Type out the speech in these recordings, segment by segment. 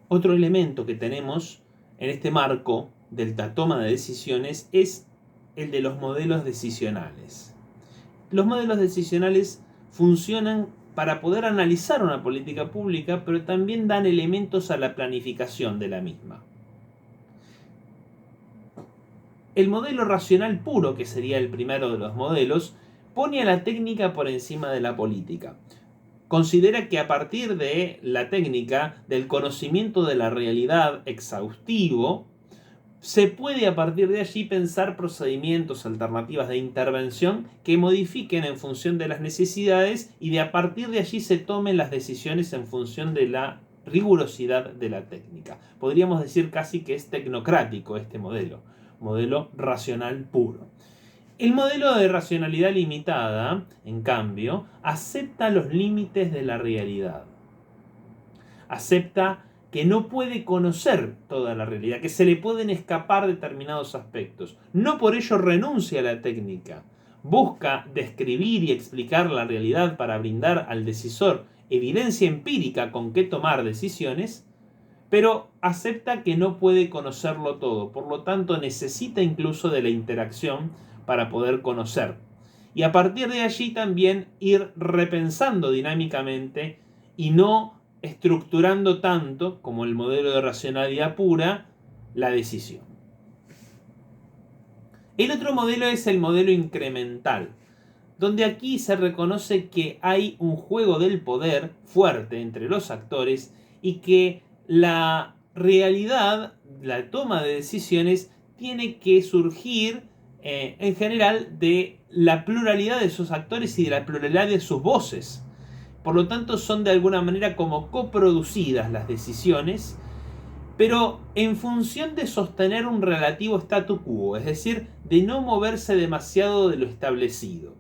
Otro elemento que tenemos en este marco de la toma de decisiones es el de los modelos decisionales. Los modelos decisionales funcionan para poder analizar una política pública, pero también dan elementos a la planificación de la misma. El modelo racional puro, que sería el primero de los modelos, pone a la técnica por encima de la política. Considera que a partir de la técnica, del conocimiento de la realidad exhaustivo, se puede a partir de allí pensar procedimientos, alternativas de intervención que modifiquen en función de las necesidades y de a partir de allí se tomen las decisiones en función de la rigurosidad de la técnica. Podríamos decir casi que es tecnocrático este modelo racional puro. El modelo de racionalidad limitada, en cambio, acepta los límites de la realidad. Acepta que no puede conocer toda la realidad, que se le pueden escapar determinados aspectos. No por ello renuncia a la técnica. Busca describir y explicar la realidad para brindar al decisor evidencia empírica con que tomar decisiones, pero acepta que no puede conocerlo todo. Por lo tanto, necesita incluso de la interacción para poder conocer. Y a partir de allí también ir repensando dinámicamente y no estructurando tanto, como el modelo de racionalidad pura, la decisión. El otro modelo es el modelo incremental, donde aquí se reconoce que hay un juego del poder fuerte entre los actores y que la realidad, la toma de decisiones, tiene que surgir en general de la pluralidad de sus actores y de la pluralidad de sus voces. Por lo tanto, son de alguna manera como coproducidas las decisiones, pero en función de sostener un relativo statu quo, es decir, de no moverse demasiado de lo establecido.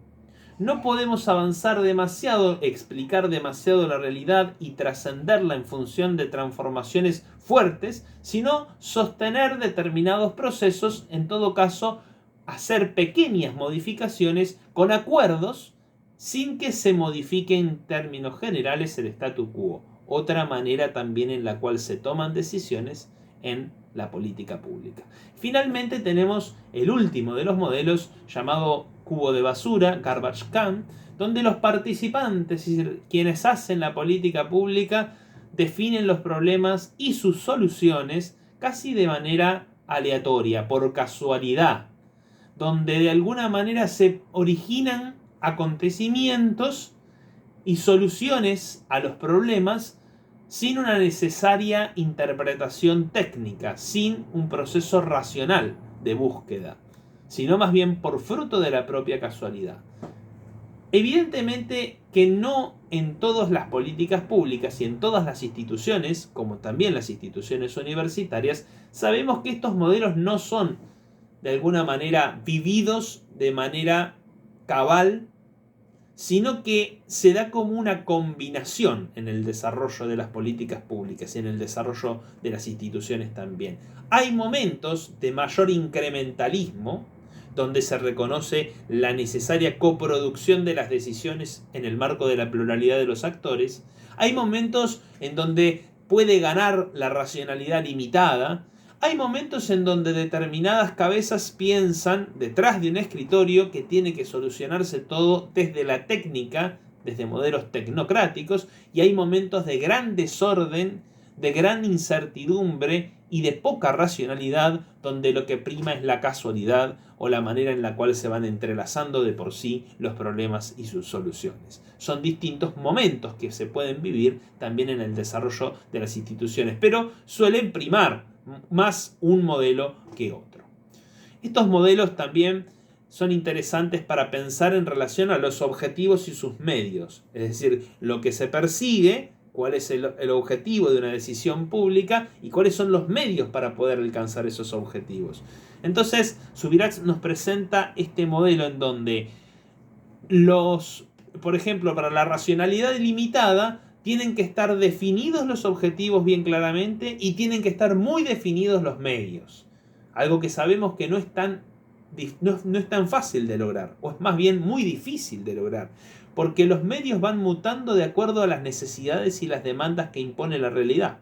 No podemos avanzar demasiado, explicar demasiado la realidad y trascenderla en función de transformaciones fuertes, sino sostener determinados procesos, en todo caso, hacer pequeñas modificaciones con acuerdos sin que se modifique en términos generales el statu quo. Otra manera también en la cual se toman decisiones en la política pública. Finalmente tenemos el último de los modelos llamado cubo de basura, garbage can, donde los participantes y quienes hacen la política pública definen los problemas y sus soluciones casi de manera aleatoria, por casualidad, donde de alguna manera se originan acontecimientos y soluciones a los problemas sin una necesaria interpretación técnica, sin un proceso racional de búsqueda, sino más bien por fruto de la propia casualidad. Evidentemente que no en todas las políticas públicas y en todas las instituciones, como también las instituciones universitarias, sabemos que estos modelos no son de alguna manera vividos de manera cabal, sino que se da como una combinación en el desarrollo de las políticas públicas y en el desarrollo de las instituciones también. Hay momentos de mayor incrementalismo, donde se reconoce la necesaria coproducción de las decisiones en el marco de la pluralidad de los actores. Hay momentos en donde puede ganar la racionalidad limitada. Hay momentos en donde determinadas cabezas piensan detrás de un escritorio que tiene que solucionarse todo desde la técnica, desde modelos tecnocráticos, y hay momentos de gran desorden, de gran incertidumbre y de poca racionalidad, donde lo que prima es la casualidad o la manera en la cual se van entrelazando de por sí los problemas y sus soluciones. Son distintos momentos que se pueden vivir también en el desarrollo de las instituciones, pero suelen primar más un modelo que otro. Estos modelos también son interesantes para pensar en relación a los objetivos y sus medios, es decir, lo que se persigue, cuál es el objetivo de una decisión pública y cuáles son los medios para poder alcanzar esos objetivos. Entonces, Subirachs nos presenta este modelo en donde por ejemplo, para la racionalidad limitada, tienen que estar definidos los objetivos bien claramente y tienen que estar muy definidos los medios. Algo que sabemos que no es tan fácil de lograr, o es más bien muy difícil de lograr, porque los medios van mutando de acuerdo a las necesidades y las demandas que impone la realidad.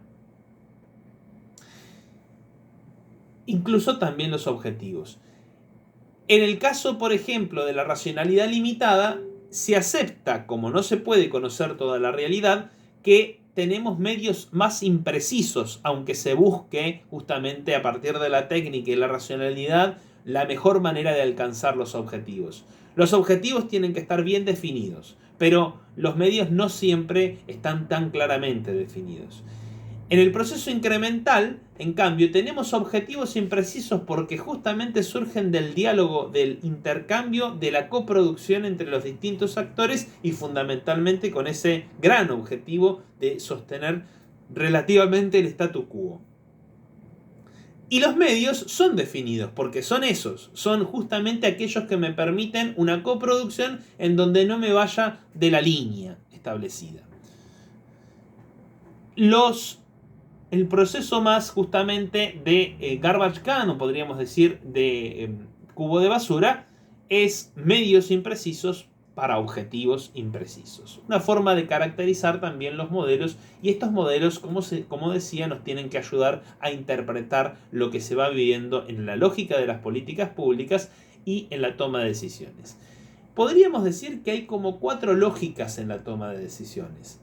incluso también los objetivos. En el caso, por ejemplo, de la racionalidad limitada, se acepta, como no se puede conocer toda la realidad, que tenemos medios más imprecisos, aunque se busque justamente a partir de la técnica y la racionalidad la mejor manera de alcanzar los objetivos. Los objetivos tienen que estar bien definidos, pero los medios no siempre están tan claramente definidos. En el proceso incremental, en cambio, tenemos objetivos imprecisos porque justamente surgen del diálogo, del intercambio, de la coproducción entre los distintos actores y fundamentalmente con ese gran objetivo de sostener relativamente el statu quo. Y los medios son definidos porque son esos, son justamente aquellos que me permiten una coproducción en donde no me vaya de la línea establecida. El proceso más justamente de garbage can, o podríamos decir de cubo de basura, es medios imprecisos para objetivos imprecisos. Una forma de caracterizar también los modelos, y estos modelos, como decía, nos tienen que ayudar a interpretar lo que se va viviendo en la lógica de las políticas públicas y en la toma de decisiones. Podríamos decir que hay como 4 lógicas en la toma de decisiones,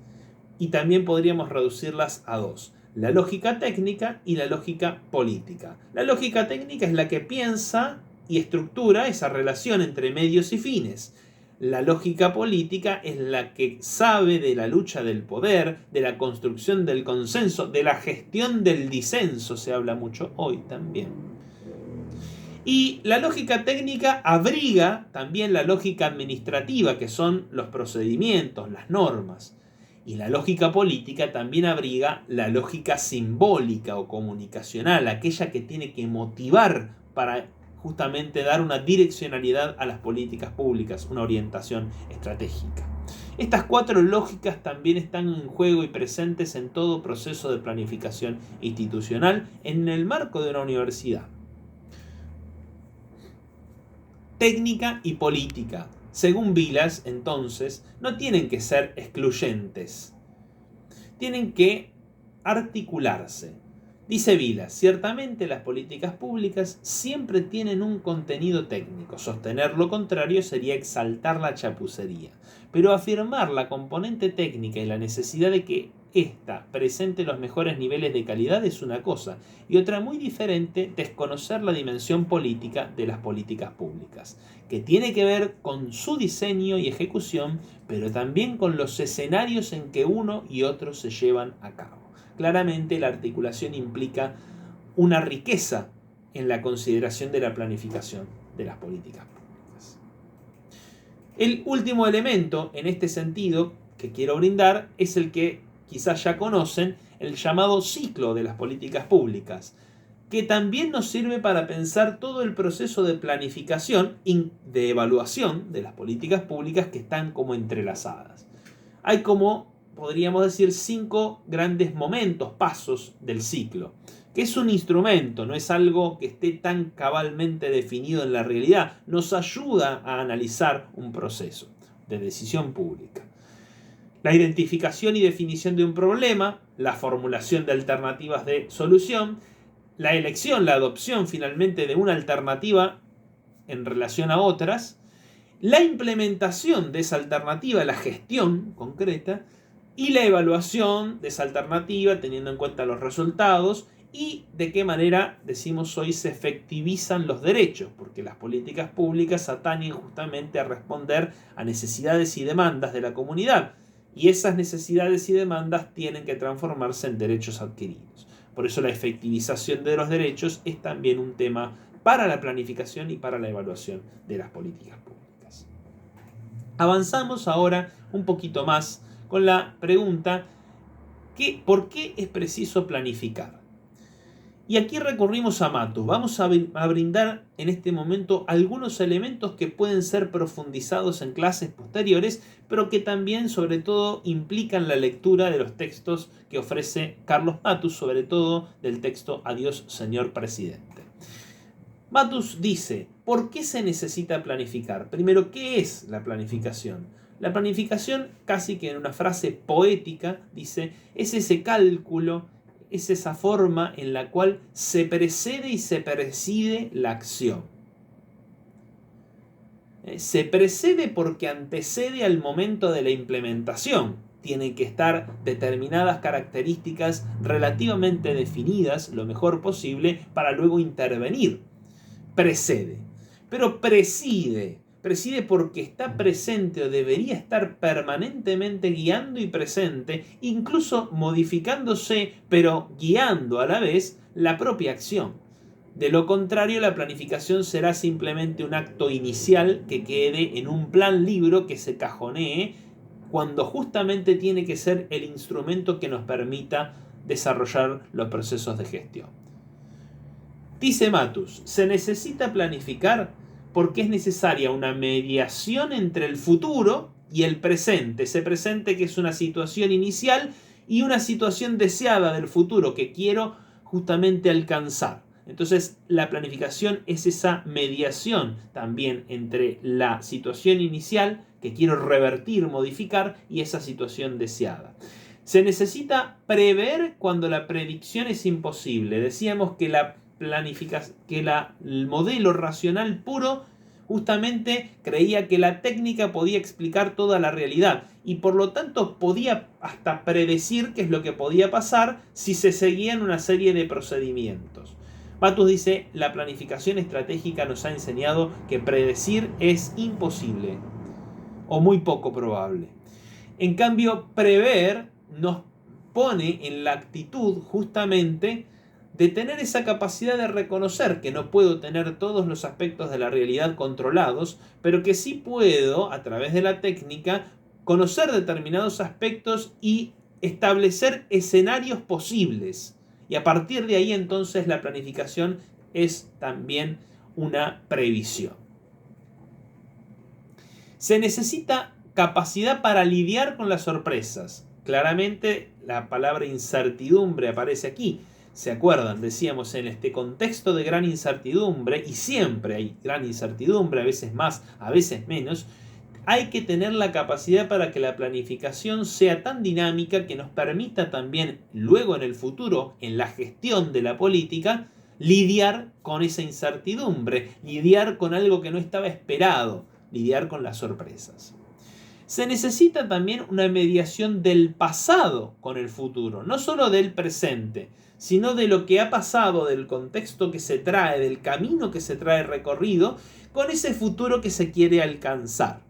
y también podríamos reducirlas a 2. La lógica técnica y la lógica política. La lógica técnica es la que piensa y estructura esa relación entre medios y fines. La lógica política es la que sabe de la lucha del poder, de la construcción del consenso, de la gestión del disenso, se habla mucho hoy también. Y la lógica técnica abriga también la lógica administrativa, que son los procedimientos, las normas. Y la lógica política también abriga la lógica simbólica o comunicacional, aquella que tiene que motivar para justamente dar una direccionalidad a las políticas públicas, una orientación estratégica. Estas 4 lógicas también están en juego y presentes en todo proceso de planificación institucional en el marco de una universidad. Técnica y política, según Vilas, entonces, no tienen que ser excluyentes. Tienen que articularse. Dice Vilas, ciertamente las políticas públicas siempre tienen un contenido técnico. Sostener lo contrario sería exaltar la chapucería. Pero afirmar la componente técnica y la necesidad de que ésta presente los mejores niveles de calidad es una cosa, y otra muy diferente, desconocer la dimensión política de las políticas públicas, que tiene que ver con su diseño y ejecución, pero también con los escenarios en que uno y otro se llevan a cabo. Claramente la articulación implica una riqueza en la consideración de la planificación de las políticas públicas. El último elemento en este sentido que quiero brindar es el que quizás ya conocen, el llamado ciclo de las políticas públicas, que también nos sirve para pensar todo el proceso de planificación y de evaluación de las políticas públicas que están como entrelazadas. Hay como, podríamos decir, 5 grandes momentos, pasos del ciclo, que es un instrumento, no es algo que esté tan cabalmente definido en la realidad, nos ayuda a analizar un proceso de decisión pública. La identificación y definición de un problema, la formulación de alternativas de solución, la elección, la adopción finalmente de una alternativa en relación a otras, la implementación de esa alternativa, la gestión concreta, y la evaluación de esa alternativa teniendo en cuenta los resultados y de qué manera, decimos hoy, se efectivizan los derechos, porque las políticas públicas atañen justamente a responder a necesidades y demandas de la comunidad, y esas necesidades y demandas tienen que transformarse en derechos adquiridos. Por eso la efectivización de los derechos es también un tema para la planificación y para la evaluación de las políticas públicas. Avanzamos ahora un poquito más con la pregunta, ¿por qué es preciso planificar? Y aquí recurrimos a Matus. Vamos a brindar en este momento algunos elementos que pueden ser profundizados en clases posteriores, pero que también, sobre todo, implican la lectura de los textos que ofrece Carlos Matus, sobre todo del texto Adiós, señor presidente. Matus dice, ¿por qué se necesita planificar? Primero, ¿qué es la planificación? La planificación, casi que en una frase poética, dice, es ese cálculo es esa forma en la cual se precede y se preside la acción. Se precede porque antecede al momento de la implementación. Tienen que estar determinadas características relativamente definidas lo mejor posible para luego intervenir. Precede. Pero preside porque está presente o debería estar permanentemente guiando y presente, incluso modificándose, pero guiando a la vez la propia acción. De lo contrario, la planificación será simplemente un acto inicial que quede en un plan libro que se cajonee, cuando justamente tiene que ser el instrumento que nos permita desarrollar los procesos de gestión. Dice Matus, se necesita planificar porque es necesaria una mediación entre el futuro y el presente. Ese presente que es una situación inicial y una situación deseada del futuro que quiero justamente alcanzar. Entonces la planificación es esa mediación también entre la situación inicial que quiero revertir, modificar, y esa situación deseada. Se necesita prever cuando la predicción es imposible. Decíamos que el modelo racional puro justamente creía que la técnica podía explicar toda la realidad y por lo tanto podía hasta predecir qué es lo que podía pasar si se seguían una serie de procedimientos. Matus dice, la planificación estratégica nos ha enseñado que predecir es imposible o muy poco probable. En cambio, prever nos pone en la actitud justamente de tener esa capacidad de reconocer que no puedo tener todos los aspectos de la realidad controlados, pero que sí puedo, a través de la técnica, conocer determinados aspectos y establecer escenarios posibles. Y a partir de ahí entonces la planificación es también una previsión. Se necesita capacidad para lidiar con las sorpresas. Claramente la palabra incertidumbre aparece aquí. ¿Se acuerdan? Decíamos, en este contexto de gran incertidumbre, y siempre hay gran incertidumbre, a veces más, a veces menos, hay que tener la capacidad para que la planificación sea tan dinámica que nos permita también luego en el futuro, en la gestión de la política, lidiar con esa incertidumbre, lidiar con algo que no estaba esperado, lidiar con las sorpresas. Se necesita también una mediación del pasado con el futuro, no solo del presente, sino de lo que ha pasado, del contexto que se trae, del camino que se trae recorrido, con ese futuro que se quiere alcanzar.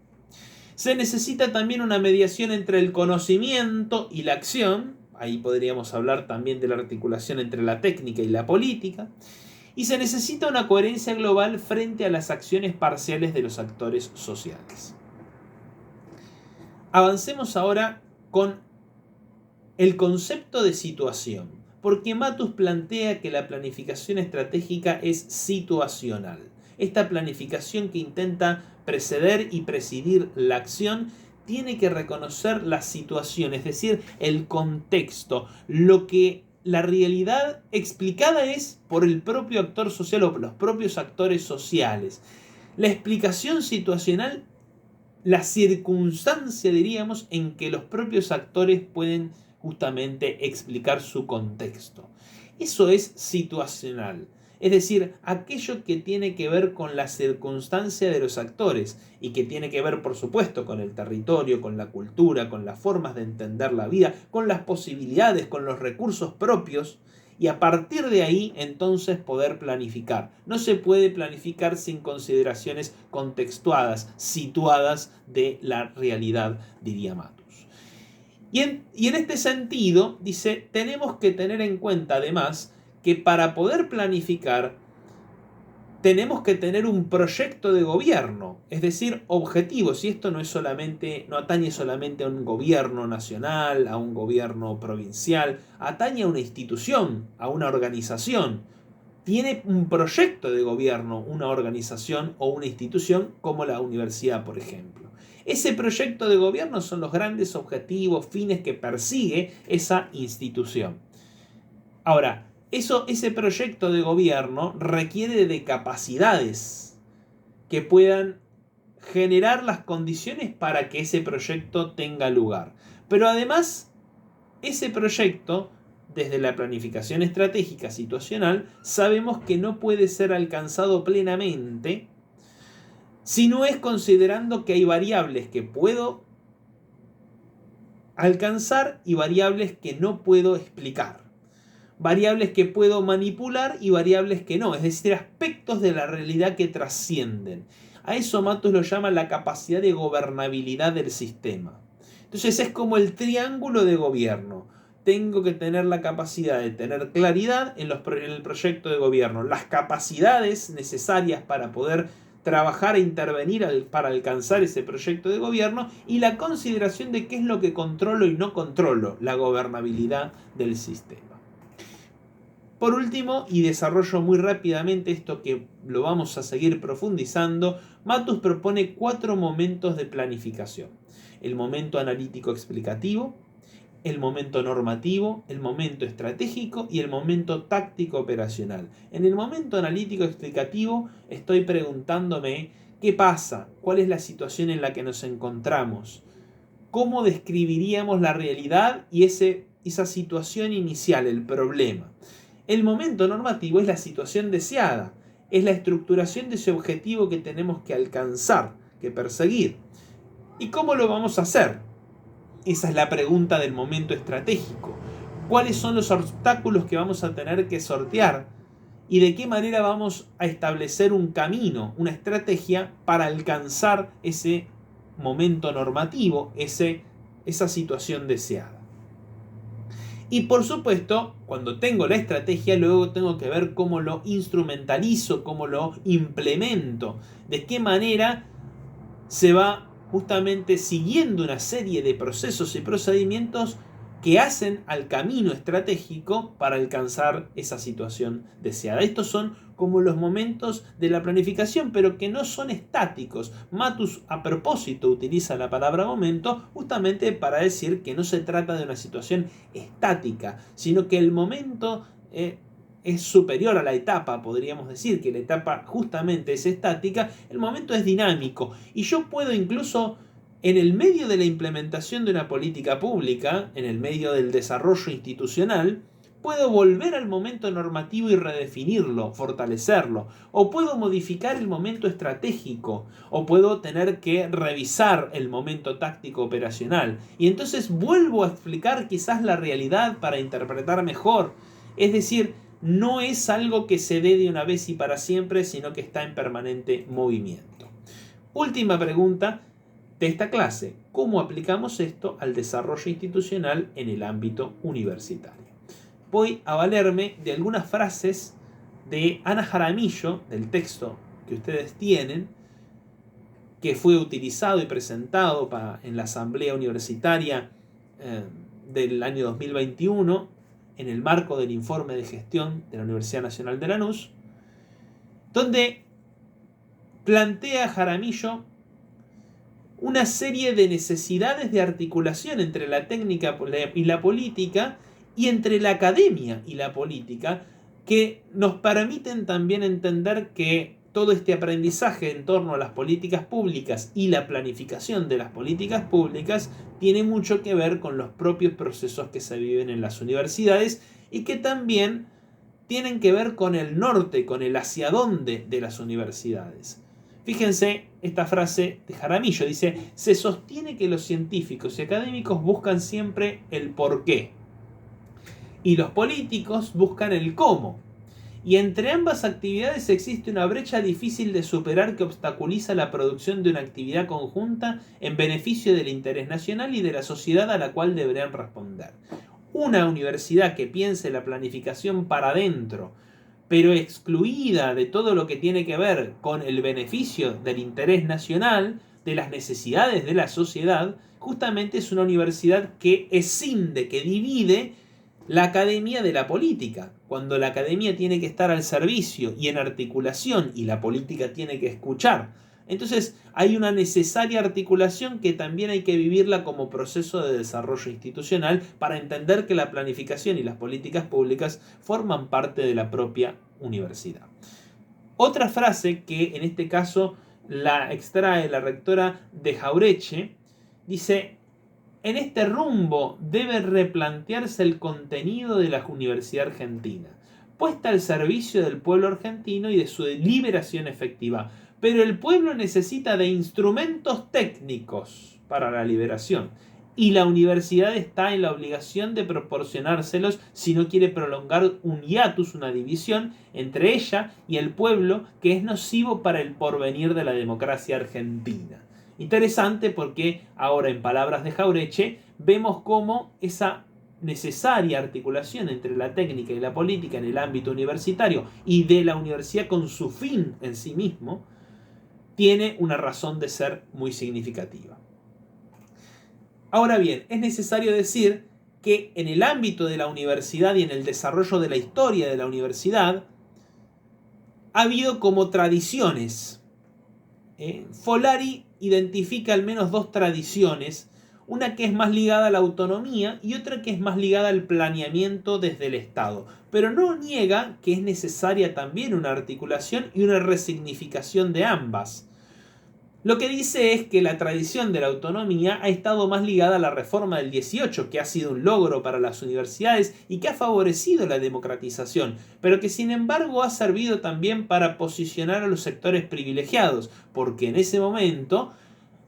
Se necesita también una mediación entre el conocimiento y la acción, ahí podríamos hablar también de la articulación entre la técnica y la política, y se necesita una coherencia global frente a las acciones parciales de los actores sociales. Avancemos ahora con el concepto de situación, porque Matus plantea que la planificación estratégica es situacional. Esta planificación que intenta preceder y presidir la acción tiene que reconocer la situación, es decir, el contexto, lo que la realidad explicada es por el propio actor social o los propios actores sociales. La explicación situacional, la circunstancia, diríamos, en que los propios actores pueden justamente explicar su contexto. Eso es situacional. Es decir, aquello que tiene que ver con la circunstancia de los actores y que tiene que ver, por supuesto, con el territorio, con la cultura, con las formas de entender la vida, con las posibilidades, con los recursos propios, y a partir de ahí entonces poder planificar. No se puede planificar sin consideraciones contextuadas, situadas de la realidad, diría Matus. Y en este sentido, dice, tenemos que tener en cuenta además que para poder planificar tenemos que tener un proyecto de gobierno, es decir, objetivos, y esto no atañe solamente a un gobierno nacional, a un gobierno provincial, atañe a una institución, a una organización. Tiene un proyecto de gobierno, una organización o una institución como la universidad, por ejemplo. Ese proyecto de gobierno son los grandes objetivos, fines que persigue esa institución. Ahora, ese proyecto de gobierno requiere de capacidades que puedan generar las condiciones para que ese proyecto tenga lugar. Pero además, ese proyecto desde la planificación estratégica situacional, sabemos que no puede ser alcanzado plenamente si no es considerando que hay variables que puedo alcanzar y variables que no puedo explicar. Variables que puedo manipular y variables que no, es decir, aspectos de la realidad que trascienden. A eso Matus lo llama la capacidad de gobernabilidad del sistema. Entonces es como el triángulo de gobierno. Tengo que tener la capacidad de tener claridad en el proyecto de gobierno, las capacidades necesarias para poder trabajar e intervenir para alcanzar ese proyecto de gobierno y la consideración de qué es lo que controlo y no controlo, la gobernabilidad del sistema. Por último, y desarrollo muy rápidamente esto que lo vamos a seguir profundizando, Matus propone 4 momentos de planificación. El momento analítico explicativo, el momento normativo, el momento estratégico y el momento táctico operacional. En el momento analítico explicativo estoy preguntándome qué pasa, cuál es la situación en la que nos encontramos, cómo describiríamos la realidad y esa situación inicial, el problema. El momento normativo es la situación deseada, es la estructuración de ese objetivo que tenemos que alcanzar, que perseguir. ¿Y cómo lo vamos a hacer? Esa es la pregunta del momento estratégico. ¿Cuáles son los obstáculos que vamos a tener que sortear? ¿Y de qué manera vamos a establecer un camino, una estrategia para alcanzar ese momento normativo, esa situación deseada? Y por supuesto, cuando tengo la estrategia, luego tengo que ver cómo lo instrumentalizo, cómo lo implemento, de qué manera se va justamente siguiendo una serie de procesos y procedimientos que hacen al camino estratégico para alcanzar esa situación deseada. Estos son como los momentos de la planificación, pero que no son estáticos. Matus a propósito utiliza la palabra momento justamente para decir que no se trata de una situación estática, sino que el momento es superior a la etapa, podríamos decir que la etapa justamente es estática, el momento es dinámico y yo puedo incluso en el medio de la implementación de una política pública, en el medio del desarrollo institucional, puedo volver al momento normativo y redefinirlo, fortalecerlo, o puedo modificar el momento estratégico, o puedo tener que revisar el momento táctico operacional, y entonces vuelvo a explicar quizás la realidad para interpretar mejor. Es decir, no es algo que se dé de una vez y para siempre, sino que está en permanente movimiento. Última pregunta de esta clase: ¿cómo aplicamos esto al desarrollo institucional en el ámbito universitario? Voy a valerme de algunas frases de Ana Jaramillo, del texto que ustedes tienen, que fue utilizado y presentado en la Asamblea Universitaria del año 2021, en el marco del informe de gestión de la Universidad Nacional de Lanús, donde plantea Jaramillo una serie de necesidades de articulación entre la técnica y la política y entre la academia y la política, que nos permiten también entender que todo este aprendizaje en torno a las políticas públicas y la planificación de las políticas públicas tiene mucho que ver con los propios procesos que se viven en las universidades y que también tienen que ver con el norte, con el hacia dónde de las universidades. Fíjense esta frase de Jaramillo, dice: se sostiene que los científicos y académicos buscan siempre el porqué y los políticos buscan el cómo. Y entre ambas actividades existe una brecha difícil de superar que obstaculiza la producción de una actividad conjunta en beneficio del interés nacional y de la sociedad a la cual deberán responder. Una universidad que piense la planificación para adentro, pero excluida de todo lo que tiene que ver con el beneficio del interés nacional, de las necesidades de la sociedad, justamente es una universidad que escinde, que divide la academia de la política, cuando la academia tiene que estar al servicio y en articulación y la política tiene que escuchar. Entonces hay una necesaria articulación que también hay que vivirla como proceso de desarrollo institucional para entender que la planificación y las políticas públicas forman parte de la propia universidad. Otra frase que en este caso la extrae la rectora de Jauretche dice: en este rumbo debe replantearse el contenido de la Universidad Argentina, puesta al servicio del pueblo argentino y de su liberación efectiva. Pero el pueblo necesita de instrumentos técnicos para la liberación, y la universidad está en la obligación de proporcionárselos si no quiere prolongar un hiatus, una división entre ella y el pueblo que es nocivo para el porvenir de la democracia argentina. Interesante porque ahora, en palabras de Jauretche, vemos cómo esa necesaria articulación entre la técnica y la política en el ámbito universitario y de la universidad con su fin en sí mismo tiene una razón de ser muy significativa. Ahora bien, es necesario decir que en el ámbito de la universidad y en el desarrollo de la historia de la universidad ha habido como tradiciones. Folari identifica al menos dos tradiciones, una que es más ligada a la autonomía y otra que es más ligada al planeamiento desde el Estado, pero no niega que es necesaria también una articulación y una resignificación de ambas. Lo que dice es que la tradición de la autonomía ha estado más ligada a la reforma del 18, que ha sido un logro para las universidades y que ha favorecido la democratización, pero que sin embargo ha servido también para posicionar a los sectores privilegiados, porque en ese momento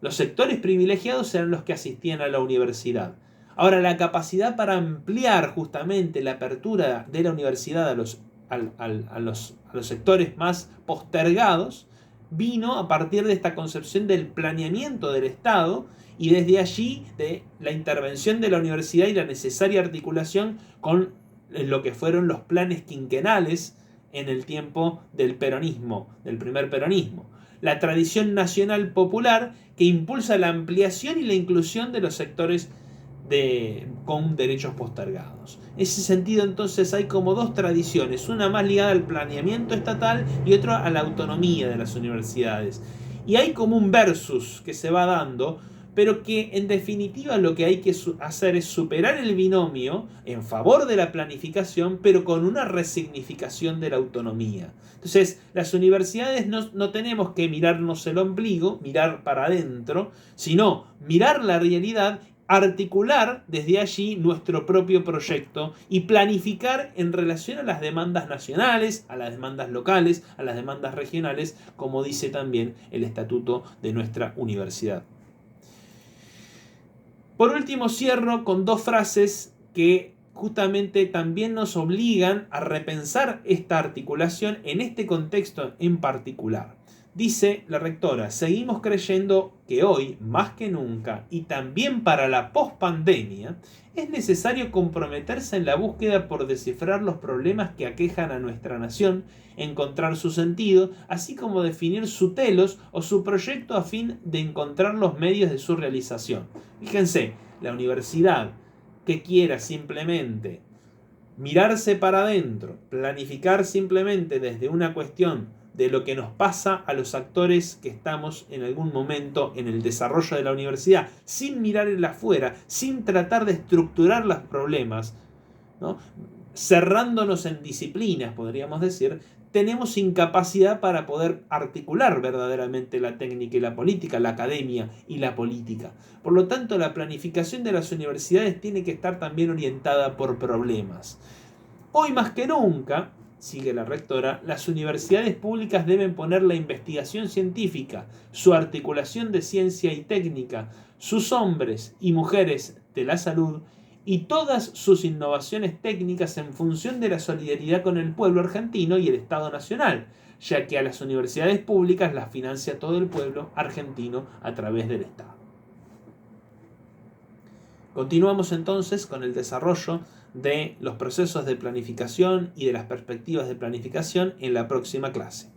los sectores privilegiados eran los que asistían a la universidad. Ahora, la capacidad para ampliar justamente la apertura de la universidad a los sectores más postergados vino a partir de esta concepción del planeamiento del Estado y desde allí de la intervención de la universidad y la necesaria articulación con lo que fueron los planes quinquenales en el tiempo del peronismo, del primer peronismo. La tradición nacional popular que impulsa la ampliación y la inclusión de los sectores con derechos postergados. En ese sentido, entonces, hay como dos tradiciones, una más ligada al planeamiento estatal y otra a la autonomía de las universidades. Y hay como un versus que se va dando, pero que en definitiva lo que hay que hacer es superar el binomio en favor de la planificación, pero con una resignificación de la autonomía. Entonces, las universidades no tenemos que mirarnos el ombligo, mirar para adentro, sino mirar la realidad, articular desde allí nuestro propio proyecto y planificar en relación a las demandas nacionales, a las demandas locales, a las demandas regionales, como dice también el estatuto de nuestra universidad. Por último, cierro con dos frases que justamente también nos obligan a repensar esta articulación en este contexto en particular. Dice la rectora: seguimos creyendo que hoy, más que nunca, y también para la pospandemia, es necesario comprometerse en la búsqueda por descifrar los problemas que aquejan a nuestra nación, encontrar su sentido, así como definir su telos o su proyecto a fin de encontrar los medios de su realización. Fíjense, la universidad que quiera simplemente mirarse para adentro, planificar simplemente desde una cuestión de lo que nos pasa a los actores que estamos en algún momento en el desarrollo de la universidad, sin mirar el afuera, sin tratar de estructurar los problemas, ¿no? Cerrándonos en disciplinas, podríamos decir, tenemos incapacidad para poder articular verdaderamente la técnica y la política, la academia y la política. Por lo tanto, la planificación de las universidades tiene que estar también orientada por problemas. Hoy más que nunca, sigue la rectora, las universidades públicas deben poner la investigación científica, su articulación de ciencia y técnica, sus hombres y mujeres de la salud y todas sus innovaciones técnicas en función de la solidaridad con el pueblo argentino y el Estado Nacional, ya que a las universidades públicas las financia todo el pueblo argentino a través del Estado. Continuamos entonces con el desarrollo de los procesos de planificación y de las perspectivas de planificación en la próxima clase.